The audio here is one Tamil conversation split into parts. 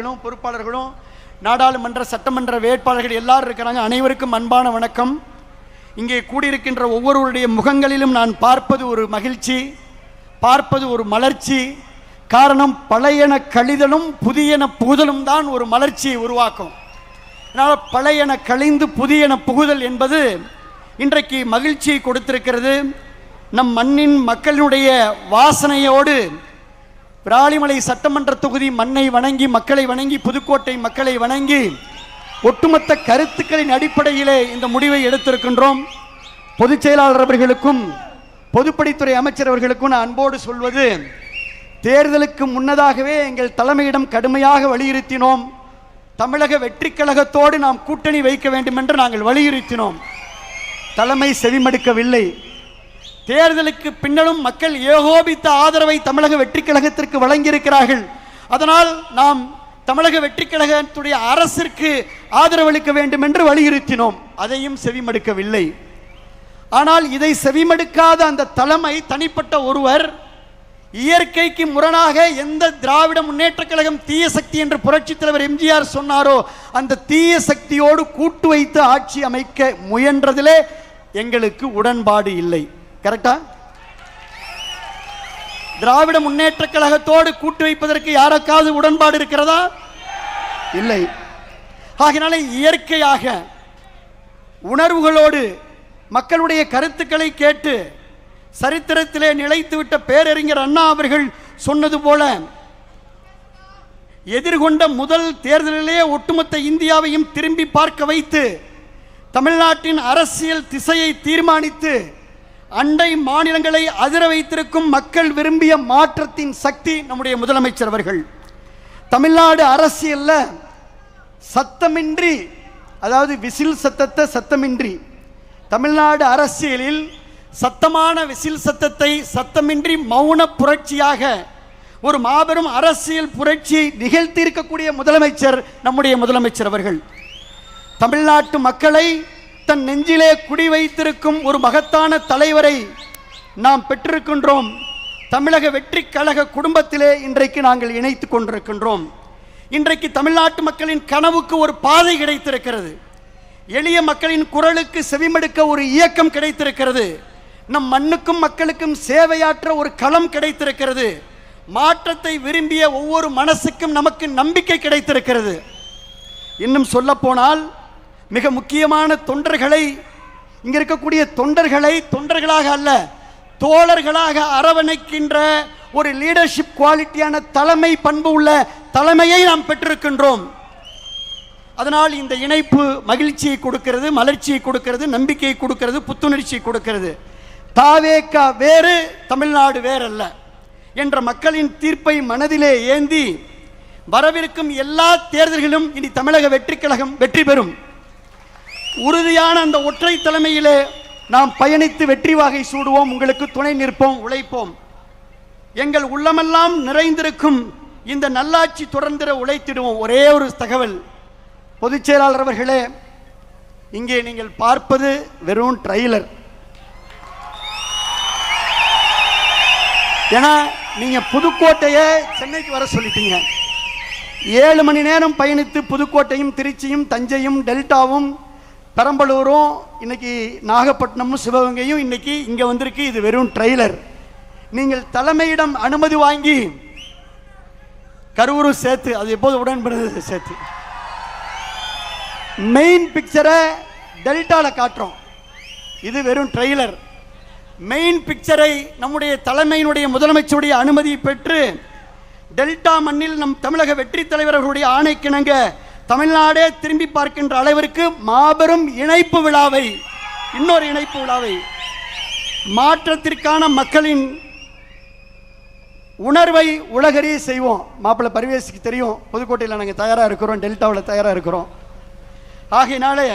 பொறுப்பாளர்களும் நாடாளுமன்ற சட்டமன்ற வேட்பாளர்கள் எல்லாரும் இருக்கிறாங்க. அனைவருக்கும் அன்பான வணக்கம். இங்கே கூடியிருக்கின்ற ஒவ்வொருவருடைய முகங்களிலும் நான் பார்ப்பது ஒரு மகிழ்ச்சி, பார்ப்பது ஒரு மலர்ச்சி. காரணம், பழையன கழிதலும் புதியன புகுதலும் தான் ஒரு மலர்ச்சியை உருவாக்கும். அதனால் பழையன கழிந்து புதியன புகுதல் என்பது இன்றைக்கு மகிழ்ச்சியை கொடுத்திருக்கிறது. நம் மண்ணின் மக்களினுடைய வாசனையோடு விராலிமலை சட்டமன்ற தொகுதி மண்ணை வணங்கி, மக்களை வணங்கி, புதுக்கோட்டை மக்களை வணங்கி, ஒட்டுமொத்த கருத்துக்களின் அடிப்படையிலே இந்த முடிவை எடுத்திருக்கின்றோம். பொதுச் செயலாளர் அவர்களுக்கும் பொதுப்பணித்துறை அமைச்சர் அவர்களுக்கும் நான் அன்போடு சொல்வது, தேர்தலுக்கு முன்னதாகவே எங்கள் தலைமையிடம் கடுமையாக வலியுறுத்தினோம். தமிழக வெற்றி கழகத்தோடு நாம் கூட்டணி வைக்க வேண்டும் என்று நாங்கள் வலியுறுத்தினோம். தலைமை செவிமடுக்கவில்லை. தேர்தலுக்கு பின்னரும் மக்கள் ஏகோபித்த ஆதரவை தமிழக வெற்றி கழகத்திற்கு வழங்கியிருக்கிறார்கள். அதனால் நாம் தமிழக வெற்றி கழகத்துடைய அரசிற்கு ஆதரவளிக்க வேண்டும் என்று வலியுறுத்தினோம். அதையும் செவிமடுக்கவில்லை. ஆனால் இதை செவிமடுக்காத அந்த தலைமை, தனிப்பட்ட ஒருவர், இயற்கைக்கு முரணாக எந்த திராவிட முன்னேற்ற கழகம் தீய சக்தி என்று புரட்சித் தலைவர் எம்ஜிஆர் சொன்னாரோ அந்த தீய சக்தியோடு கூட்டு வைத்து ஆட்சி அமைக்க முயன்றதிலே எங்களுக்கு உடன்பாடு இல்லை. கரெக்டா? திராவிட முன்னேற்ற கழகத்தோடு கூட்டு வைப்பதற்கு யாருக்காவது உடன்பாடு இருக்கிறதா? இல்லை. ஆகினால இயற்கையாக உணர்வுகளோடு மக்களுடைய கருத்துக்களை கேட்டு சரித்திரத்திலே நிலைத்துவிட்ட பேரறிஞர் அண்ணா அவர்கள் சொன்னது போல, எதிர்கொண்ட முதல் தேர்தலிலே ஒட்டுமொத்த இந்தியாவையும் திரும்பி பார்க்க வைத்து தமிழ்நாட்டின் அரசியல் திசையை தீர்மானித்து அண்டை மாநிலங்களை அதிர வைத்திருக்கும் மக்கள் விரும்பிய மாற்றத்தின் சக்தி நம்முடைய முதலமைச்சர் அவர்கள். தமிழ்நாடு அரசியல்ல சத்தமின்றி, அதாவது விசில் சத்தத்தை சத்தமின்றி, தமிழ்நாடு அரசியலில் சத்தமான விசில் சத்தத்தை சத்தமின்றி மௌன புரட்சியாக ஒரு மாபெரும் அரசியல் புரட்சியை நிகழ்த்தியிருக்கக்கூடிய முதலமைச்சர் நம்முடைய முதலமைச்சர் அவர்கள். தமிழ்நாட்டு மக்களை தன் நெஞ்சிலே குடி வைத்திருக்கும் ஒரு மகத்தான தலைவரை நாம் பெற்றிருக்கின்றோம். தமிழக வெற்றி கழக குடும்பத்திலே இன்றைக்கு நாங்கள் இணைத்துக் கொண்டிருக்கின்றோம். இன்றைக்கு தமிழ்நாட்டு மக்களின் கனவுக்கு ஒரு பாதை கிடைத்திருக்கிறது. எளிய மக்களின் குரலுக்கு செவிமடுக்க ஒரு இயக்கம் கிடைத்திருக்கிறது. நம் மண்ணுக்கும் மக்களுக்கும் சேவையாற்ற ஒரு களம் கிடைத்திருக்கிறது. மாற்றத்தை விரும்பிய ஒவ்வொரு மனசுக்கும் நமக்கு நம்பிக்கை கிடைத்திருக்கிறது. இன்னும் சொல்ல போனால், மிக முக்கியமான தொண்டர்களை, இங்க இருக்கக்கூடிய தொண்டர்களை தொண்டர்களாக அல்ல, தோழர்களாக அரவணைக்கின்ற ஒரு லீடர்ஷிப் குவாலிட்டியான தலைமை பண்பு உள்ள தலைமையை நாம் பெற்றிருக்கின்றோம். அதனால் இந்த இணைப்பு மகிழ்ச்சியை கொடுக்கிறது, மலர்ச்சியை கொடுக்கிறது, நம்பிக்கையை கொடுக்கிறது, புத்துணர்ச்சியை கொடுக்கிறது. தாவேகா வேறு, தமிழ்நாடு வேறல்ல என்ற மக்களின் தீர்ப்பை மனதிலே ஏந்தி வரவிருக்கும் எல்லா தேர்தல்களும் இனி தமிழக வெற்றி கழகம் வெற்றி பெறும். உறுதியான அந்த ஒற்றை தலைமையிலே நாம் பயணித்து வெற்றி வாகை சூடுவோம். உங்களுக்கு துணை நிற்போம், உழைப்போம். எங்கள் உள்ளமெல்லாம் நிறைந்திருக்கும் இந்த நல்லாட்சி தொடர்ந்திட உழைத்திடுவோம். ஒரே ஒரு தகவல், பொதுச் செயலாளர் அவர்களே, இங்கே நீங்கள் பார்ப்பது வெறும் ட்ரெய்லர். ஏன்னா நீங்க புதுக்கோட்டையை சென்னைக்கு வர சொல்லிட்டீங்க. 7 மணி நேரம் பயணித்து புதுக்கோட்டையும் திருச்சியும் தஞ்சையும் டெல்டாவும் பெரம்பலூரும் இன்னைக்கு நாகப்பட்டினமும் சிவகங்கையும் இன்னைக்கு இங்க வந்திருக்கு. இது வெறும் ட்ரெய்லர். நீங்கள் தலைமையிடம் அனுமதி வாங்கி கரூரும் சேர்த்து, அது எப்போது உடன்படுறது சேர்த்து, மெயின் பிக்சரை டெல்டால காட்டுறோம். இது வெறும் ட்ரெய்லர். மெயின் பிக்சரை நம்முடைய தலைமையினுடைய முதலமைச்சருடைய அனுமதி பெற்று டெல்டா மண்ணில் நம் தமிழக வெற்றி தலைவர்களுடைய ஆணைக்கிணங்க தமிழ்நாடே திரும்பி பார்க்கின்ற அளவிற்கு மாபெரும் இணைப்பு விழாவை, இன்னொரு இணைப்பு விழாவை, மாற்றத்திற்கான மக்களின் உணர்வை உலகறிய செய்வோம். மாப்பிள்ளை பரிவேசுக்கு தெரியும், புதுக்கோட்டையில் நாங்கள் தயாராக இருக்கிறோம், டெல்டாவில் தயாராக இருக்கிறோம். ஆகையினாலே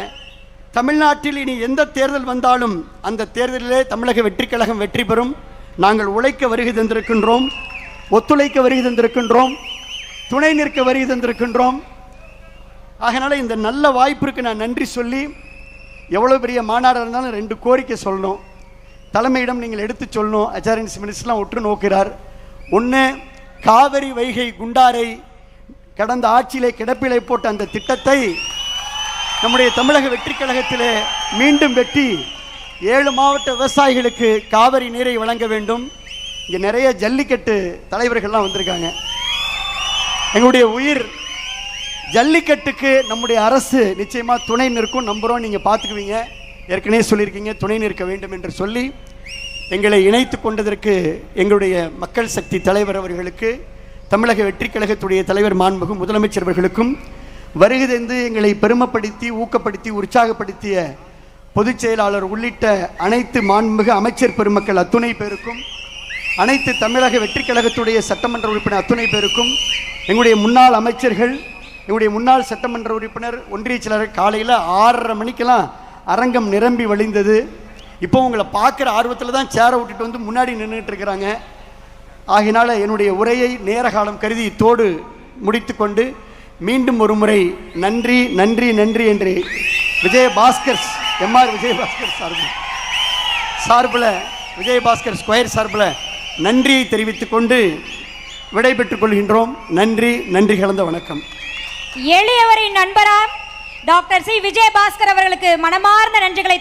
தமிழ்நாட்டில் இனி எந்த தேர்தல் வந்தாலும் அந்த தேர்தலிலே தமிழக வெற்றி கழகம் வெற்றி பெறும். நாங்கள் உழைக்க வருகை தந்திருக்கின்றோம், ஒத்துழைக்க வருகை தந்திருக்கின்றோம், துணை நிற்க வருகை தந்திருக்கின்றோம். ஆகையினால இந்த நல்ல வாய்ப்பிற்கு நான் நன்றி சொல்லி, எவ்வளோ பெரிய மாநாடு இருந்தாலும் 2 கோரிக்கை சொல்லணும். தலைமையிடம் நீங்கள் எடுத்து சொல்லணும். அச்சாரியன்ஸ் மினிஸ்டர்லாம் உற்று நோக்கிறார். ஒன்று, காவிரி வைகை குண்டாரை கடந்த ஆட்சியிலே கிடப்பிலை போட்ட அந்த திட்டத்தை நம்முடைய தமிழக வெற்றி கழகத்திலே மீண்டும் வெட்டி 7 மாவட்ட விவசாயிகளுக்கு காவிரி நீரை வழங்க வேண்டும். இங்கே நிறைய ஜல்லிக்கட்டு தலைவர்கள்லாம் வந்திருக்காங்க. எங்களுடைய உயிர் ஜல்லிக்கட்டுக்கு நம்முடைய அரசு நிச்சயமாக துணை நிற்கும் நம்புகிறோம். நீங்கள் பார்த்துக்குவீங்க, ஏற்கனவே சொல்லியிருக்கீங்க துணை நிற்க வேண்டும் என்று சொல்லி எங்களை இணைத்து கொண்டதற்கு எங்களுடைய மக்கள் சக்தி தலைவர் அவர்களுக்கு, தமிழக வெற்றி கழகத்துடைய தலைவர் மாண்புமிகு முதலமைச்சர் அவர்களுக்கும், வருகை தந்து எங்களை பெருமைப்படுத்தி ஊக்கப்படுத்தி உற்சாகப்படுத்திய பொதுச் செயலாளர் உள்ளிட்ட அனைத்து மாண்புமிகு அமைச்சர் பெருமக்கள் அத்துணை பேருக்கும், அனைத்து தமிழக வெற்றி கழகத்துடைய சட்டமன்ற உறுப்பினர் அத்துணை பேருக்கும், எங்களுடைய முன்னாள் அமைச்சர்கள், எங்களுடைய முன்னாள் சட்டமன்ற உறுப்பினர், ஒன்றிய செயலாளர், காலையில் 6:30 மணிக்கெல்லாம் அரங்கம் நிரம்பி வழிந்தது. இப்போ உங்களை பார்க்குற ஆர்வத்தில் தான் சேரை விட்டுட்டு வந்து முன்னாடி நின்றுட்டு இருக்கிறாங்க. ஆகினால என்னுடைய உரையை நேர காலம் கருதி இத்தோடு முடித்து கொண்டு மீண்டும் ஒரு முறை நன்றி நன்றி நன்றி என்று விஜயபாஸ்கர் எம்ஆர் விஜயபாஸ்கர் சார்பில் விஜயபாஸ்கர் ஸ்கொயர் சார்பில் நன்றியை தெரிவித்துக் கொண்டு விடைபெற்றுக் கொள்கின்றோம். நன்றி, நன்றி கலந்த வணக்கம். எளியவரின் நண்பராம் டாக்டர் சி விஜயபாஸ்கர் அவர்களுக்கு மனமார்ந்த நன்றிகளை